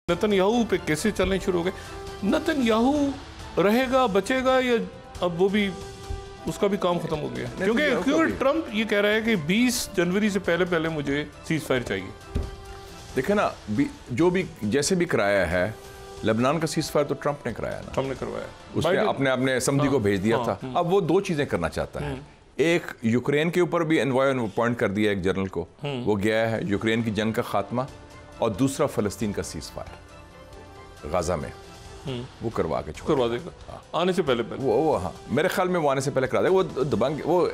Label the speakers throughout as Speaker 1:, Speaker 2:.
Speaker 1: Netanyahu पे cases चलने शुरू हो गए। नेतन्याहू रहेगा, बचेगा, या अब वो भी उसका भी काम खत्म हो गया? क्योंकि ट्रम्प ये कह रहा है कि 20 जनवरी से पहले मुझे सीज फायर चाहिए।
Speaker 2: देखे ना, जो भी जैसे भी कराया है, लेबनान का सीज फायर तो ट्रम्प ने कराया ना,
Speaker 1: ट्रम्प ने करवाया,
Speaker 2: उसने अपने समझी को भेज दिया था। अब वो दो चीजें करना चाहता है। एक, यूक्रेन के ऊपर भी एनवॉय अपॉइंट कर दिया एक जनरल को, वो गया है, यूक्रेन की जंग का खात्मा, और दूसरा फलस्तीन का सीज फायर गाजा में वो करवा
Speaker 1: देगा आने से पहले
Speaker 2: वो हाँ, मेरे ख्याल में वो आने से पहले करा देगा। वो दबंग, वो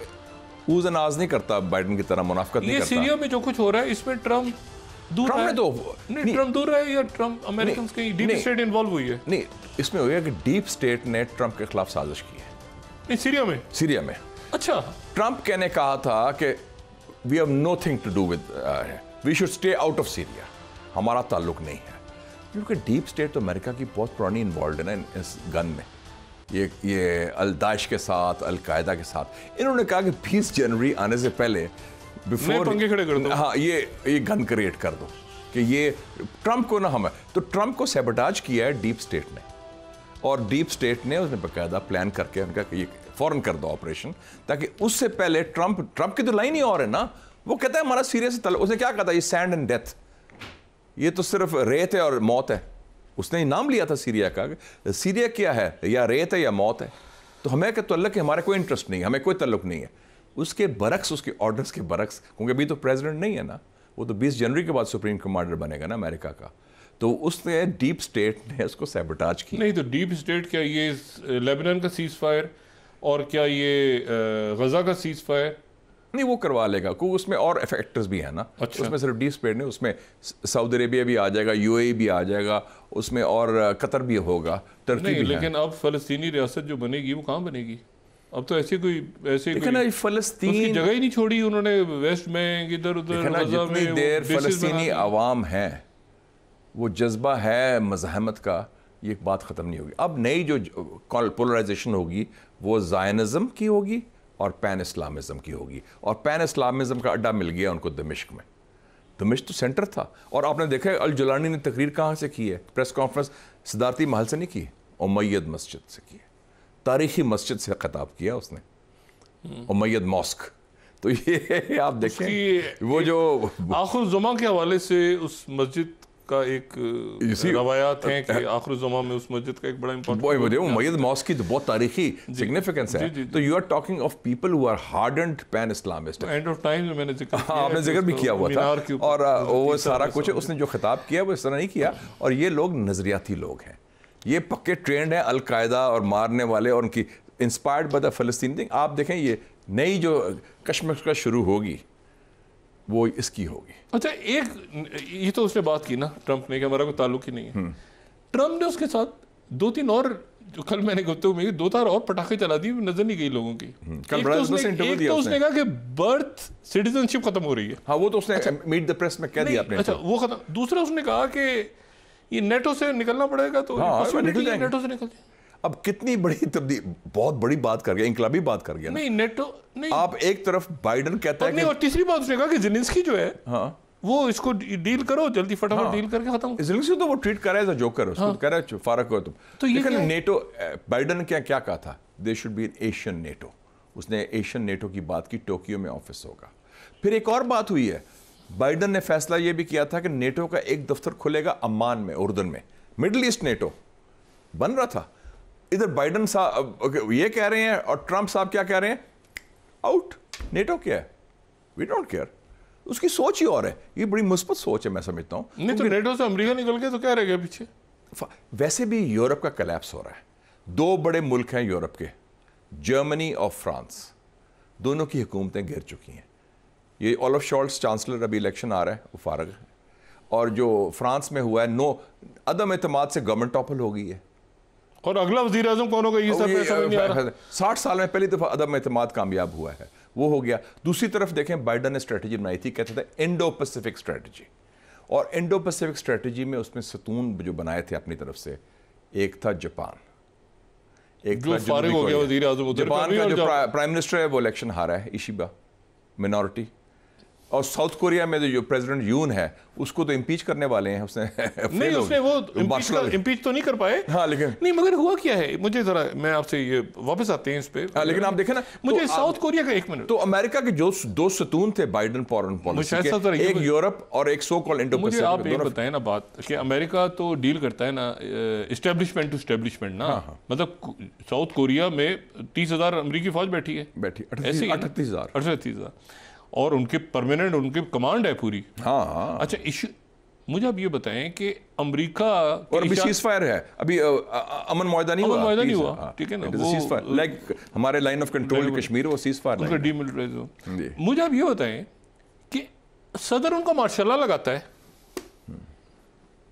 Speaker 2: ऊज़ नाज नहीं करता बाइडेन की तरह, मुनाफकत नहीं करता।
Speaker 1: सीरिया में जो कुछ हो रहा है इसमें ट्रम्प दूर है। ट्रम्प दूर है या ट्रम्प अमेरिकन की डीप स्टेट इन्वॉल्व हुई है?
Speaker 2: नहीं, इसमें हो गया कि डीप स्टेट ने ट्रम्प के खिलाफ साजिश की है।
Speaker 1: नहीं, सीरिया में
Speaker 2: अच्छा, ट्रम्प ने कहा था कि we have nothing to do with, we should stay out of Syria, हमारा ताल्लुक नहीं है। क्योंकि डीप स्टेट तो अमेरिका की बहुत पुरानी इन्वॉल्व है ना इस गन में, ये अल दाइश के साथ, अल कायदा के साथ। इन्होंने कहा कि 20 जनवरी आने से पहले बिफोर
Speaker 1: पंखे खड़े कर दो,
Speaker 2: हाँ, ये गन क्रिएट कर दो कि ये ट्रम्प को ना हमें, तो ट्रम्प को सैबोटाज किया है डीप स्टेट ने, और डीप स्टेट ने उसने बाकायदा प्लान करके उनका कि ये फौरन कर दो ऑपरेशन, ताकि उससे पहले ट्रम्प की तो लाइन ही और है ना, वो कहता है हमारा सीरिया से ताल्लुक। उसने क्या कहा था, ये सैंड एंड डेथ, ये तो सिर्फ रेत है और मौत है। उसने नाम लिया था सीरिया का, सीरिया क्या है, या रेत है या मौत है, तो हमें क्या तल्लुक है, हमारा कोई इंटरेस्ट नहीं है, हमें कोई तल्लुक नहीं है। उसके बरक्स, उसके ऑर्डर्स के बरक्स, क्योंकि अभी तो प्रेसिडेंट नहीं है ना, वो तो 20 जनवरी के बाद सुप्रीम कमांडर बनेगा ना अमेरिका का, तो उसने डीप स्टेट ने उसको सैबोटाज किया।
Speaker 1: नहीं तो डीप स्टेट क्या ये लेबनान का सीज फायर और क्या ये गजा का सीज फायर?
Speaker 2: नहीं, वो करवा लेगा, क्योंकि उसमें और फैक्टर्स भी है ना।
Speaker 1: अच्छा।
Speaker 2: उसमें सिर्फ डीप स्टेट नहीं, उसमें सऊदी अरेबिया भी आ जाएगा, यूएई भी आ जाएगा, उसमें और कतर भी होगा, टर्की
Speaker 1: नहीं,
Speaker 2: भी
Speaker 1: लेकिन अब फलस्तीनी रियासत जो बनेगी वो कहाँ बनेगी? अब तो ऐसे कोई
Speaker 2: फलस्तीन
Speaker 1: जगह ही नहीं छोड़ी उन्होंने, वेस्ट में, इधर उधर गजा में।
Speaker 2: जितनी देर फलस्तीनी आवाम है, वो जज्बा है मज़ाहमत का, ये बात ख़त्म नहीं होगी। अब नई जो पोलराइजेशन होगी वो ज़ायनिज़्म की होगी और पैन इस्लामिज़्म की होगी, और पैन इस्लामिज़्म का अड्डा मिल गया उनको दमिश्क में। दमिश्क तो सेंटर था, और आपने देखा है अल जुलानी ने तकरीर कहाँ से की है, प्रेस कॉन्फ्रेंस सदारती महल से नहीं की, उमैयद मस्जिद से की है, तारीखी मस्जिद से खिताब किया उसने, उमैयद मॉस्क। तो ये आप देखें वो जो
Speaker 1: आखिर-उज़्ज़मा के हवाले से उस मस्जिद का एक रवायात है कि आखिर-उज़्ज़मा में उस मस्जिद का एक बड़ा इंपॉर्टेंट
Speaker 2: उमैयद मॉस्क की तो बहुत तारीखी सिग्निफिकेंस है। तो you are talking of people who are hardened pan Islamist.
Speaker 1: End of time में मैंने जिक्र किया,
Speaker 2: आपने जिक्र भी किया हुआ था, और वो सारा कुछ उसने जो खिताब किया वो इस तरह नहीं किया। और ये लोग नजरियाती लोग हैं, ये पक्के ट्रेंड हैं अल कायदा और मारने वाले, और उनकी इंस्पायर्ड बाय द फलस्तीन थिंग। आप देखें ये नई जो कश्मकश का शुरू होगी वो इसकी होगी।
Speaker 1: अच्छा, एक ये तो उसने बात की ना ट्रम्प ने कि हमारा कोई ताल्लुक ही नहीं है। ट्रम्प ने उसके साथ 2-3 और, जो कल मैंने गुफ्तगू में 2-4 और पटाखे चला दिए, नजर नहीं गई लोगों की।
Speaker 2: कल
Speaker 1: उसने कहा कि बर्थ सिटीजनशिप खत्म हो रही है।
Speaker 2: हाँ, वो तो उसने मीट द प्रेस में कह दिया आपने।
Speaker 1: अच्छा, वो खत्म। दूसरा उसने कहा कि ये नेटो से निकलना पड़ेगा, तो नेटो से निकल जाए।
Speaker 2: अब कितनी बड़ी तब्दील, बहुत बड़ी बात कर गया, इंकलाबी बात कर गया।
Speaker 1: नहीं, नेटो नहीं।
Speaker 2: आप एक तरफ बाइडेन कहता है
Speaker 1: नहीं, और तीसरी बात उसने कहा कि ज़ेलेंस्की जो है, हाँ, वो इसको डील करो जल्दी, फटाफट डील करके खत्म।
Speaker 2: ज़ेलेंस्की तो वो ट्रीट कर रहा है एज अ जोकर, उसको कह रहा है फारक हो तुम। तो ये नेटो, बाइडेन ने क्या कहा था, they should be N Asian NATO. उसने एशियन नेटो की बात की, टोक्यो में ऑफिस होगा। फिर एक और बात हुई है, बाइडेन ने फैसला ये भी किया था कि नेटो का एक दफ्तर खुलेगा अम्मान में, उर्दन में। मिडल ईस्ट नेटो बन रहा था। इधर बाइडेन साहब ये कह रहे हैं और ट्रम्प साहब क्या कह रहे हैं, आउट। नेटो क्या है, वी डोंट केयर। उसकी सोच ही और है, ये बड़ी मुस्बत सोच है, मैं समझता हूँ।
Speaker 1: नहीं तो नेटो से अमेरिका निकल गया तो क्या रह गया पीछे?
Speaker 2: वैसे भी यूरोप का कोलैप्स हो रहा है। 2 बड़े मुल्क हैं यूरोप के, जर्मनी और फ्रांस, दोनों की हुकूमतें गिर चुकी हैं। ये ओलाफ शोल्ट्स चांसलर, अभी इलेक्शन आ रहा है, वो फारग है। और जो फ्रांस में हुआ है, अदम एतमाद से गवर्नमेंट टॉपल हो गई है।
Speaker 1: और अगला वज़ीर आज़म कौन होगा, ये सब समझ नहीं आ रहा।
Speaker 2: 60 साल में पहली दफ़ा अदम एतमाद कामयाब हुआ है, वो हो गया। दूसरी तरफ देखें, बाइडेन ने स्ट्रेटजी बनाई थी, कहते थे इंडो पैसिफिक स्ट्रेटजी, और इंडो पैसिफिक स्ट्रेटजी में उसमें सतून जो बनाए थे अपनी तरफ से, एक था जापान, एक
Speaker 1: जो फारिग हो गया वज़ीर आज़म,
Speaker 2: जापान का जो प्राइम मिनिस्टर है वो इलेक्शन हारा है, इशिबा, मिनॉरिटी। और साउथ कोरिया में जो प्रेसिडेंट यून है उसको तो इम्पीच करने वाले हैं, उसने
Speaker 1: नहीं उसने वो इम्पीच तो नहीं कर पाए।
Speaker 2: हाँ लेकिन
Speaker 1: नहीं, मगर हुआ क्या है, मुझे जरा मैं आपसे ये वापस आते हैं इस पे।
Speaker 2: लेकिन आप देखें ना,
Speaker 1: मुझे
Speaker 2: तो
Speaker 1: साउथ कोरिया का 1 मिनट,
Speaker 2: तो अमेरिका के जो 2 सतून थे बाइडेन फॉरेन पॉलिसी के, एक यूरोप और एक सो कॉल्ड इंडो
Speaker 1: पैसिफिक। मुझे आप ये बताएं ना बात कि अमेरिका तो डील करता है ना एस्टेब्लिशमेंट टू एस्टेब्लिशमेंट ना, मतलब साउथ कोरिया में 30,000 अमेरिकी फौज बैठी है, 38,000 और उनके परमानेंट उनके कमांड है पूरी।
Speaker 2: हाँ
Speaker 1: अच्छा, इशू मुझे आप ये बताएं कि अमेरिका
Speaker 2: और अभी सीज़फायर है, अभी अमन मुआहदा नहीं हुआ,
Speaker 1: ठीक है ना, वो
Speaker 2: लाइक हमारे लाइन ऑफ कंट्रोल कश्मीर, वो सीज़फायर
Speaker 1: उनका डीमिलिटराइज। मुझे आप ये बताएं कि सदर उनका मार्शल्ला लगाता है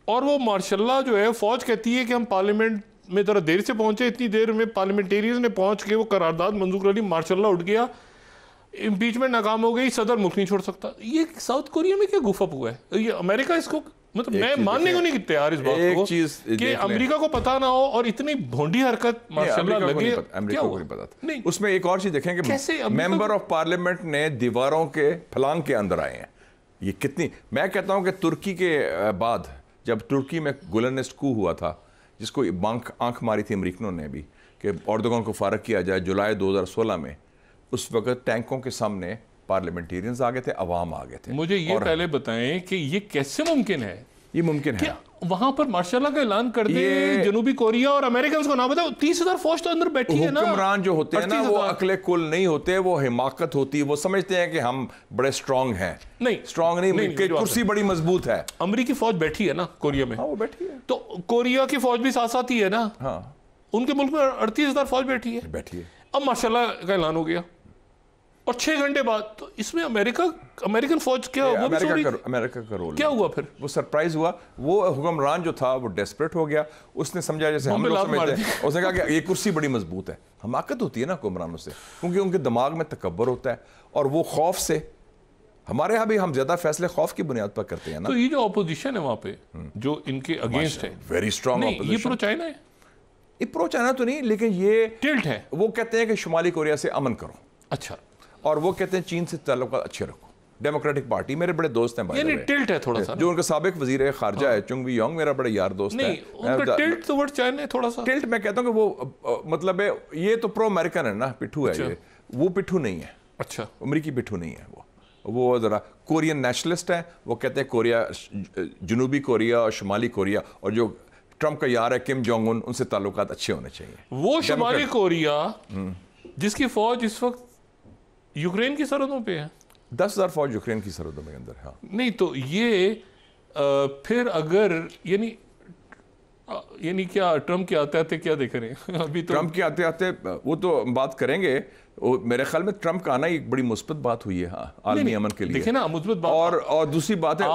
Speaker 1: और वो मार्शल्ला जो है फौज कहती है कि हम पार्लियामेंट में जरा देर से पहुंचे, इतनी देर में पार्लियामेंटेरियंस ने पहुंच के वो करारदाद मंजूर कर ली, मार्शल्ला उठ गया, इम्पीचमेंट नाकाम हो गई, सदर मुल्क नहीं छोड़ सकता। ये साउथ कोरिया में क्या गुफअप हुआ है? ये अमेरिका इसको, मतलब मैं मानने को नहीं तैयार इस बात को कि अमेरिका को पता ना हो और इतनी भोंडी हरकत माशाल्लाह लगे।
Speaker 2: अमेरिका को नहीं पता था। उसमें एक और चीज देखें कि मेंबर ऑफ पार्लियामेंट ने दीवारों के फलांग के अंदर आए हैं। ये कितनी, मैं कहता हूं कि तुर्की के बाद जब तुर्की में गुलनिस्ट कू हुआ था, जिसको आंख मारी थी अमेरिकनों ने भी कि एर्दोगन को फारग किया जाए जुलाई 2016 में, उस वक्त टैंकों के सामने पार्लियामेंटेरियंस आ गए थे, अवाम आ गए थे।
Speaker 1: मुझे ये पहले बताएं कि ये कैसे मुमकिन है?
Speaker 2: ये मुमकिन है
Speaker 1: वहां पर मार्शल्ला का ऐलान कर दे, जनूबी कोरिया और अमेरिकन को ना बताओ, 30,000 फौज तो अंदर बैठी है ना।
Speaker 2: हुक्मरान जो होते हैं ना, वो अकले कुल नहीं होते, वो हिमाकत होती है, वो समझते हैं कि हम बड़े स्ट्रांग हैं।
Speaker 1: नहीं,
Speaker 2: स्ट्रांग नहीं, कुर्सी बड़ी मजबूत है।
Speaker 1: अमेरिकी फौज बैठी है ना कोरिया में,
Speaker 2: वो बैठी है,
Speaker 1: तो कोरिया की फौज भी साथ साथ ही है ना।
Speaker 2: हाँ,
Speaker 1: उनके मुल्क में 38,000 फौज बैठी है। अब मार्शल्ला का ऐलान हो गया और 6 घंटे बाद, तो इसमें अमेरिकन फौज क्या,
Speaker 2: अमेरिका का रोल
Speaker 1: क्या हुआ? फिर वो
Speaker 2: सरप्राइज हुआ, वो हुक्मरान जो था वो डेस्परेट हो गया, उसने समझा जैसे हम लोग समझते हैं, उसने कहा कि ये कुर्सी बड़ी मजबूत है। हमाकत होती है ना हुक्मरानों से, क्योंकि उनके दिमाग में तकब्बर होता है और वो खौफ से, हमारे यहाँ भी हम ज्यादा फैसले खौफ की बुनियाद पर करते हैं ना।
Speaker 1: तो ये जो अपोजिशन है वहाँ पे जो इनके अगेंस्ट है,
Speaker 2: वेरी स्ट्रॉन्ग
Speaker 1: अपोजिशन, ये प्रो चाइना है।
Speaker 2: ये प्रो चाइना तो नहीं, लेकिन ये
Speaker 1: टिल्ट है।
Speaker 2: वो कहते हैं कि शुमाली कोरिया से अमन करो,
Speaker 1: अच्छा, और
Speaker 2: वो कहते हैं चीन से ताल्लुकात अच्छे रखो। डेमोक्रेटिक पार्टी, मेरे बड़े दोस्त हैं,
Speaker 1: यानी टिल्ट है थोड़ा सा।
Speaker 2: जो उनका साबिक वजीर खारजा है चुंग वी योंग, मेरा बड़ा यार दोस्त है।
Speaker 1: उनका टिल्ट टुवर्ड चाइना थोड़ा सा।
Speaker 2: टिल्ट मैं कहता हूं कि वो मतलब है, ये तो प्रो अमेरिकन है ना, पिट्ठू है ये, वो पिट्ठू नहीं है।
Speaker 1: अच्छा,
Speaker 2: अमेरिकी पिट्ठू नहीं है वो जरा कोरियन नेशनलिस्ट है। वो कहते हैं कोरिया, जनूबी कोरिया और शुमाली कोरिया, और जो ट्रंप का यार है किम जोंग उन, उनसे ताल्लुकात अच्छे होने चाहिए।
Speaker 1: वो शुमाली कोरिया जिसकी फौज इस वक्त यूक्रेन की सरहदों पे है,
Speaker 2: 10,000 फौज यूक्रेन की सरहदों में अंदर। हाँ,
Speaker 1: नहीं तो ये फिर अगर यानी क्या ट्रम्प के आते आते क्या देख रहे हैं अभी? तो
Speaker 2: ट्रम्प के आते आते वो तो बात करेंगे, मेरे ख्याल में ट्रम्प का आना एक बड़ी मुस्बत बात हुई है। हाँ, आलमी अमन के लिए
Speaker 1: देखे ना, मुस्बत बात। और
Speaker 2: दूसरी बात है,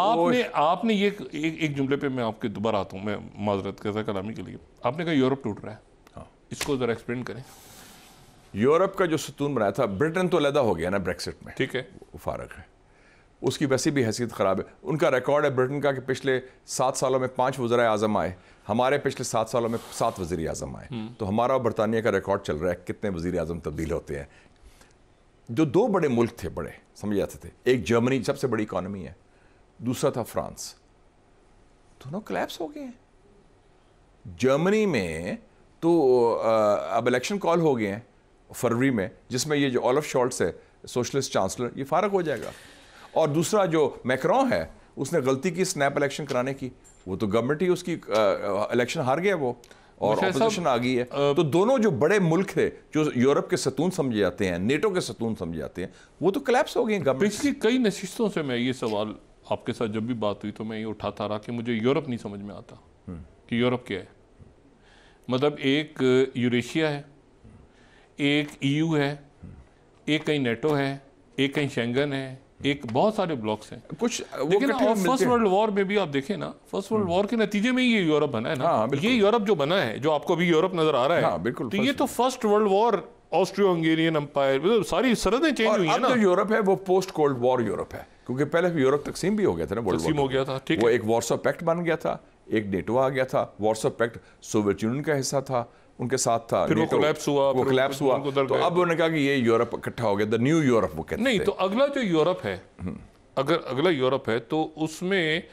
Speaker 1: आपने ये एक जुमले पे मैं आपके दोबारा आता हूँ, मैं माजरत करता कलामी के लिए, आपने कहा यूरोप टूट रहा है।
Speaker 2: हाँ,
Speaker 1: इसको जरा एक्सप्लेन करें।
Speaker 2: यूरोप का जो सतून बनाया था, ब्रिटेन तो अलहदा हो गया ना ब्रेक्सिट में,
Speaker 1: ठीक है,
Speaker 2: वो फारग है, उसकी वैसी भी हैसियत ख़राब है। उनका रिकॉर्ड है ब्रिटेन का कि पिछले 7 सालों में 5 वज़ीर आज़म आए, हमारे पिछले 7 सालों में 7 वज़ीर आज़म आए। तो हमारा और बरतानिया का रिकॉर्ड चल रहा है कितने वज़ीर आज़म तब्दील होते हैं। जो 2 बड़े मुल्क थे, बड़े समझ जाते थे, एक जर्मनी सबसे बड़ी इकॉनमी है, दूसरा था फ्रांस, दोनों कोलैप्स हो गए हैं। जर्मनी में तो अब इलेक्शन कॉल हो गए हैं फरवरी में, जिसमें ये जो ओलफ शॉल्ट्स है सोशलिस्ट चांसलर, ये फारग हो जाएगा। और दूसरा जो मैक्रोन है, उसने गलती की स्नैप इलेक्शन कराने की, वो तो गवर्नमेंट ही उसकी इलेक्शन हार गया वो, और ऑपोजिशन आ गई है। तो दोनों जो बड़े मुल्क थे जो यूरोप के सतून समझे जाते हैं, नेटो के सतून समझे जाते हैं, वो तो कोलैप्स हो गए।
Speaker 1: पिछली कई नशिस्तों से मैं ये सवाल आपके साथ जब भी बात हुई तो मैं ये उठाता रहा कि मुझे यूरोप नहीं समझ में आता कि यूरोप क्या है। मतलब एक यूरेशिया है, एक EU है, एक कहीं नेटो है, एक कहीं शेंगन है, एक बहुत सारे ब्लॉक्स हैं कुछ। लेकिन फर्स्ट वर्ल्ड वॉर में भी आप देखें ना, फर्स्ट वर्ल्ड वॉर के नतीजे में ही ये यूरोप बना है ना।
Speaker 2: हाँ,
Speaker 1: ये यूरोप जो बना है, जो आपको अभी यूरोप नजर आ रहा है,
Speaker 2: हाँ, बिल्कुल,
Speaker 1: तो ये तो first world war, Austro Hungarian empire, मतलब सारी सरहदें चेंज हुई है ना।
Speaker 2: जो यूरोप है वो पोस्ट कोल्ड वॉर यूरोप है, क्योंकि पहले यूरोप तकसीम भी हो गया था ना,
Speaker 1: तकसीम हो गया था, ठीक है।
Speaker 2: वो एक वार्सो पैक्ट बन गया था, एक नेटो आ गया था। वार्सो पैक्ट सोवियत यूनियन का हिस्सा था, उनके साथ था,
Speaker 1: फिर वो कोलैप्स हुआ,
Speaker 2: तो अब उन्होंने कहा कि ये यूरोप इकट्ठा हो गया, द न्यू यूरोप वो कहते हैं।
Speaker 1: नहीं, तो अगला जो यूरोप है अगर अगला यूरोप है तो उसमें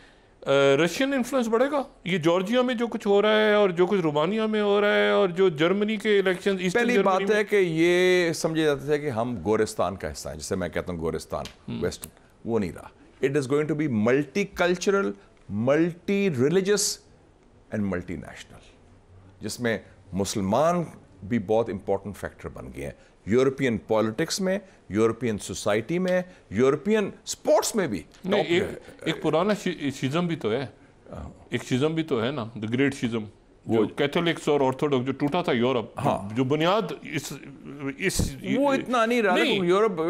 Speaker 1: रशियन इन्फ्लुएंस बढ़ेगा। ये जॉर्जिया में जो कुछ हो रहा है और जो कुछ रोमानिया में हो रहा है और जो जर्मनी के इलेक्शन,
Speaker 2: पहली बात है कि ये समझे जाते थे कि हम गोरिस्तान का हिस्सा है, जिसे मैं कहता हूँ गोरिस्तान वेस्ट, वो नहीं रहा। It is going to be multi cultural, multi religious and multi national, जिसमें मुसलमान भी बहुत इंपॉर्टेंट फैक्टर बन गए हैं यूरोपियन पॉलिटिक्स में, यूरोपियन सोसाइटी में, यूरोपियन स्पोर्ट्स में भी।
Speaker 1: नहीं, एक पुराना शिज़म भी तो है, एक शिज़म भी तो है ना, द ग्रेट शिज़म, वो कैथोलिक्स और ऑर्थोडॉक्स जो टूटा था यूरोप। हाँ। जो बुनियाद इस
Speaker 2: वो इतना नहीं रहा यूरोप।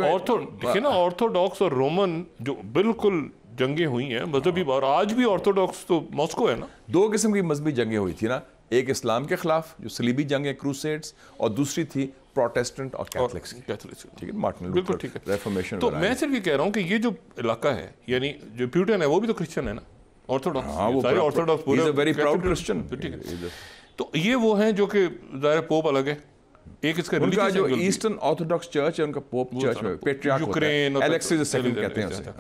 Speaker 1: देखिए ना, ऑर्थोडॉक्स और रोमन जो बिल्कुल जंगें हुई हैं मजहबी, और आज भी ऑर्थोडॉक्स तो मॉस्को है ना।
Speaker 2: दो किस्म की मजहबी जंगें हुई थी ना, एक इस्लाम के खिलाफ जो सलीबी जंगें क्रूसेड्स, और दूसरी थी प्रोटेस्टेंट और कैथलिक्स की। ठीक है, मार्टिन लूथर, ठीक है, रेफॉर्मेशन।
Speaker 1: तो मैं सिर्फ ये कह रहा हूँ कि ये जो इलाका है, यानी जो प्यूटन है वो भी तो क्रिश्चियन है ना, ऑर्थोडॉक्स। हाँ, सारे ऑर्थोडॉक्स पूरे वेरी प्राउड क्रिश्चियन। ठीक है, तो ये वो हैं जो कि ज़ाहिर पोप अलग है, एक इसका
Speaker 2: उनका जो ईस्टर्न ऑर्थोडॉक्स चर्च है, उनका पोप चर्च में पेट्रियार्क
Speaker 1: यूक्रेन,
Speaker 2: एलेक्सिस सेकंड कहते हैं उसे।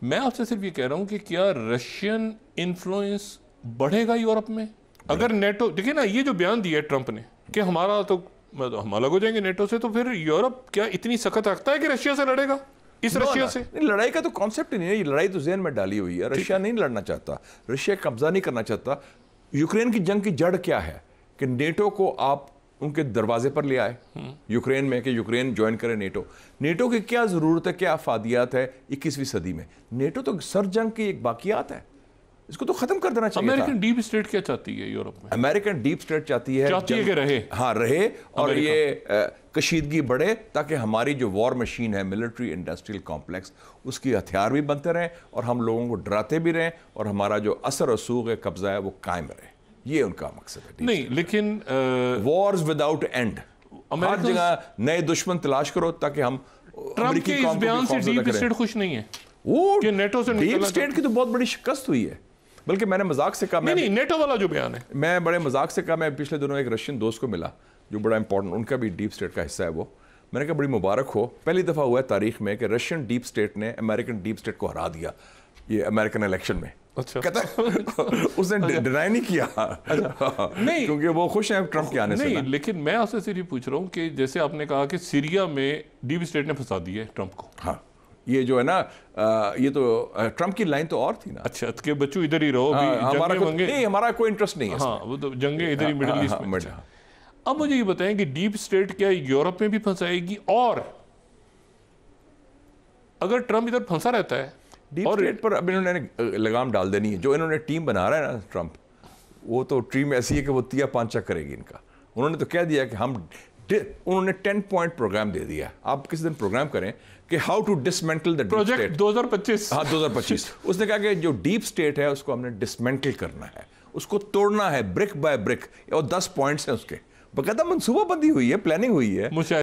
Speaker 1: मैं आपसे सिर्फ ये कह रहा हूँ कि क्या रशियन इन्फ्लुएंस बढ़ेगा यूरोप में अगर नेटो, देखिए ना ये जो बयान दिया है ट्रंप ने कि हमारा तो हम अलग हो जाएंगे नेटो से, तो फिर यूरोप क्या इतनी सख्त रखता है कि रशिया से लड़ेगा? इस रशिया से
Speaker 2: लड़ाई का तो कॉन्सेप्ट ही नहीं है, ये लड़ाई तो ज़हन में डाली हुई है। रशिया नहीं लड़ना चाहता, रशिया कब्जा नहीं करना चाहता। यूक्रेन की जंग की जड़ क्या है कि नेटो को आप उनके दरवाजे पर ले आए यूक्रेन में कि यूक्रेन ज्वाइन करे नेटो। नेटो की क्या ज़रूरत है, क्या अफादियात है 21वीं सदी में? नेटो तो सर जंग की एक बाकियात है, इसको तो खत्म कर देना चाहिए।
Speaker 1: अमेरिकन डीप स्टेट क्या चाहती है यूरोप में?
Speaker 2: अमेरिकन डीप स्टेट चाहती है
Speaker 1: कि रहे,
Speaker 2: हाँ रहे, और ये कशीदगी बढ़े ताकि हमारी जो वॉर मशीन है, मिलिट्री इंडस्ट्रियल कॉम्प्लेक्स, उसकी हथियार भी बनते रहें और हम लोगों को डराते भी रहें और हमारा जो असर रसूख है, कब्जा है, वो कायम रहे। ये उनका मकसद है।
Speaker 1: नहीं, लेकिन
Speaker 2: वॉर्स विदाउट एंड, हर जगह नए दुश्मन तलाश करो ताकि हम।
Speaker 1: ट्रंप के इस बयान से डीप स्टेट खुश नहीं है
Speaker 2: वो
Speaker 1: कि नेटो से
Speaker 2: डीप स्टेट की तो बहुत बड़ी शिकस्त हुई है। बल्कि मैंने मजाक से कहा,
Speaker 1: नहीं, नेटो वाला जो बयान है,
Speaker 2: मैं बड़े मजाक से कहा, मैं पिछले दिनों एक रशियन दोस्त को मिला जो बड़ा इंपॉर्टेंट, उनका भी डीप स्टेट का हिस्सा है वो। मैंने कहा बड़ी मुबारक हो, पहली दफ़ा हुआ है तारीख में कि रशियन डीप स्टेट ने अमेरिकन डीप स्टेट को हरा दिया ये अमेरिकन इलेक्शन में।
Speaker 1: अच्छा,
Speaker 2: कहता उसने डिनाई नहीं किया। नहीं, क्योंकि वो खुश हैं ट्रंप के आने से।
Speaker 1: नहीं, लेकिन मैं आपसे सिर्फ पूछ रहा हूँ कि जैसे आपने कहा कि सीरिया में डीप स्टेट ने फंसा दिया ट्रंप को।
Speaker 2: हाँ, ये जो है ना, ये तो ट्रंप की लाइन तो और थी ना।
Speaker 1: अच्छा, कि बच्चों इधर ही रहो,
Speaker 2: हमारा कोई इंटरेस्ट नहीं है।
Speaker 1: हाँ, वो तो जंगे इधर ही मिडिल ईस्ट में। अब मुझे ये बताएं कि डीप स्टेट क्या यूरोप में भी फंसाएगी? और अगर ट्रंप इधर फंसा रहता है,
Speaker 2: डीप स्टेट पर अब इन्होंने लगाम डाल देनी है। जो इन्होंने टीम बना रहा है ना ट्रंप, वो तो टीम ऐसी है कि वो तिया पांचा करेगी इनका। उन्होंने तो कह दिया कि उन्होंने 10 पॉइंट प्रोग्राम दे दिया। आप किसी दिन प्रोग्राम करें कि how to dismantle the deep state 2025। हाँ, 2025। उसने कहा कि जो डीप स्टेट है उसको हमने डिसमेंटल करना है, उसको तोड़ना है ब्रिक बाय ब्रिक, और 10 पॉइंट्स हैं उसके। बकायदा मनसूबाबंदी हुई है, प्लानिंग हुई है।